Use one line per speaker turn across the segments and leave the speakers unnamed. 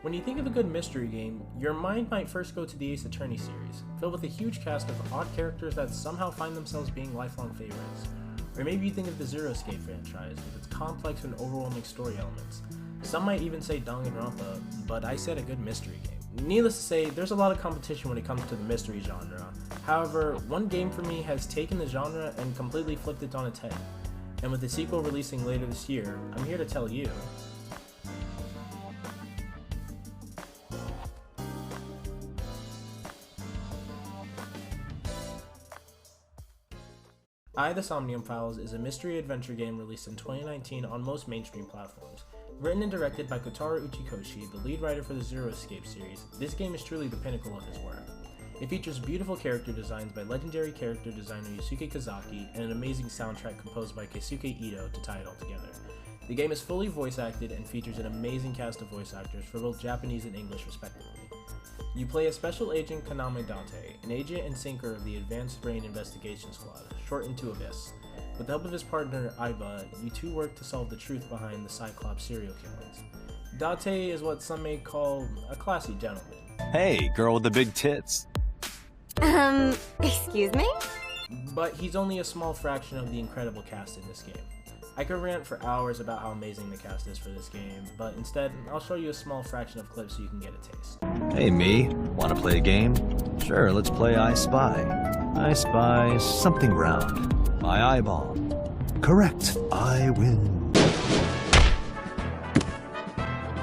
When you think of a good mystery game, your mind might first go to the Ace Attorney series, filled with a huge cast of odd characters that somehow find themselves being lifelong favorites. Or maybe you think of the Zero Escape franchise, with its complex and overwhelming story elements. Some might even say Danganronpa, but I said a good mystery game. Needless to say, there's a lot of competition when it comes to the mystery genre. However, one game for me has taken the genre and completely flipped it on its head. And with the sequel releasing later this year, I'm here to tell you. The Somnium Files is a mystery adventure game released in 2019 on most mainstream platforms. Written and directed by Kotaro Uchikoshi, the lead writer for the Zero Escape series, this game is truly the pinnacle of his work. It features beautiful character designs by legendary character designer Yusuke Kazaki and an amazing soundtrack composed by Keisuke Ito to tie it all together. The game is fully voice acted and features an amazing cast of voice actors for both Japanese and English respectively. You play as Special Agent Kaname Date, an agent and sinker of the Advanced Brain Investigation Squad, shortened to ABIS. With the help of his partner, Aiba, you two work to solve the truth behind the Cyclops serial killings. Date is what some may call a classy gentleman.
Hey, girl with the big tits.
Excuse me?
But he's only a small fraction of the incredible cast in this game. I could rant for hours about how amazing the cast is for this game, but instead, I'll show you a small fraction of clips so you can get a taste.
Hey, me. Want to play a game? Sure, let's play I Spy. I spy something round. My eyeball. Correct. I win.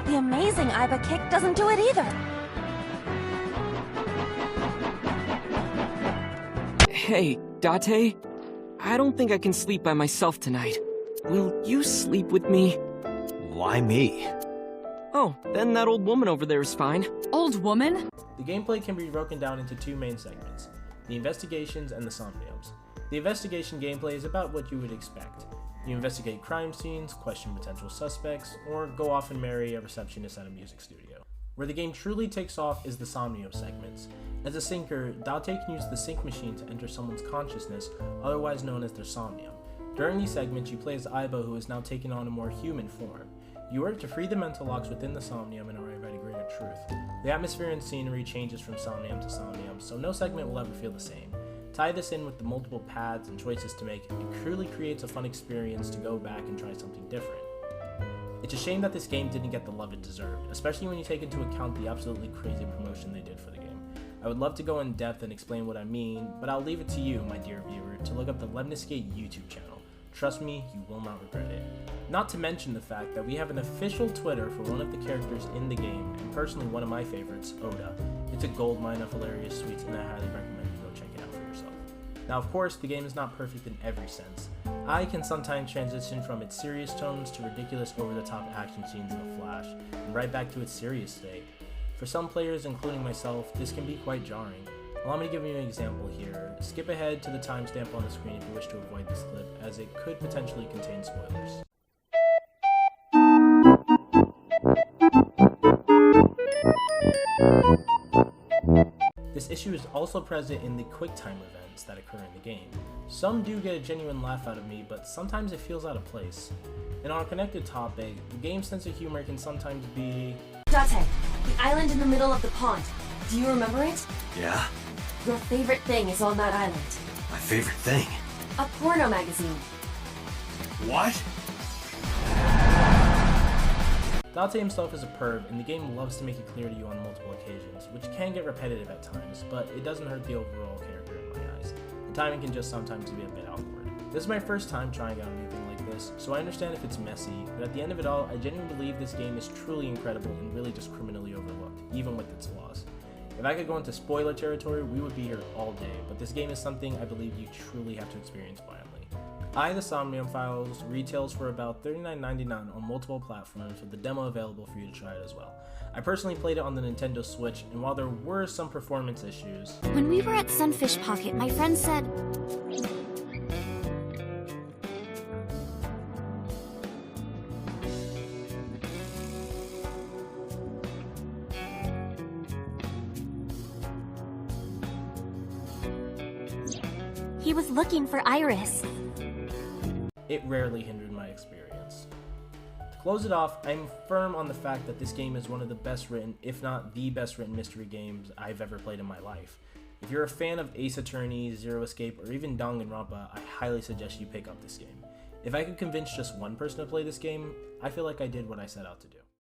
The amazing Aiba kick doesn't do it either.
Hey, Date. I don't think I can sleep by myself tonight. Will you sleep with me?
Why me?
Oh, then that old woman over there is fine.
Old woman?
The gameplay can be broken down into two main segments, the investigations and the somniums. The investigation gameplay is about what you would expect. You investigate crime scenes, question potential suspects, or go off and marry a receptionist at a music studio. Where the game truly takes off is the somnium segments. As a sinker, Date can use the sync machine to enter someone's consciousness, otherwise known as their somnium. During these segments, you play as Aiba, who has now taken on a more human form. You work to free the mental locks within the somnium and arrive at a greater truth. The atmosphere and scenery changes from somnium to somnium, so no segment will ever feel the same. Tie this in with the multiple paths and choices to make, it truly creates a fun experience to go back and try something different. It's a shame that this game didn't get the love it deserved, especially when you take into account the absolutely crazy promotion they did for the game. I would love to go in depth and explain what I mean, but I'll leave it to you, my dear viewer, to look up the Lemniscate YouTube channel. Trust me, you will not regret it. Not to mention the fact that we have an official Twitter for one of the characters in the game, and personally one of my favorites, Oda. It's a goldmine of hilarious tweets, and I highly recommend you go check it out for yourself. Now, of course, the game is not perfect in every sense. I can sometimes transition from its serious tones to ridiculous over-the-top action scenes in a flash, and right back to its serious state. For some players, including myself, this can be quite jarring. Allow me to give you an example here. Skip ahead to the timestamp on the screen if you wish to avoid this clip, as it could potentially contain spoilers. This issue is also present in the QuickTime events that occur in the game. Some do get a genuine laugh out of me, but sometimes it feels out of place. And on a connected topic, the game's sense of humor can sometimes be...
Date, the island in the middle of the pond. Do you remember it?
Yeah?
Your favorite thing is on that island.
My favorite thing.
A porno magazine.
What?
Date himself is a perv, and the game loves to make it clear to you on multiple occasions, which can get repetitive at times, but it doesn't hurt the overall character in my eyes. The timing can just sometimes be a bit awkward. This is my first time trying out anything like this, so I understand if it's messy, but at the end of it all, I genuinely believe this game is truly incredible and really just criminally overlooked, even with its flaws. If I could go into spoiler territory, we would be here all day, but this game is something I believe you truly have to experience violently. The Somnium Files retails for about $39.99 on multiple platforms, with the demo available for you to try it as well. I personally played it on the Nintendo Switch, and while there were some performance issues...
When we were at Sunfish Pocket, my friend said... he was looking for Iris.
It rarely hindered my experience. To close it off, I'm firm on the fact that this game is one of the best written, if not the best written mystery games I've ever played in my life. If you're a fan of Ace Attorney, Zero Escape, or even Danganronpa, I highly suggest you pick up this game. If I could convince just one person to play this game, I feel like I did what I set out to do.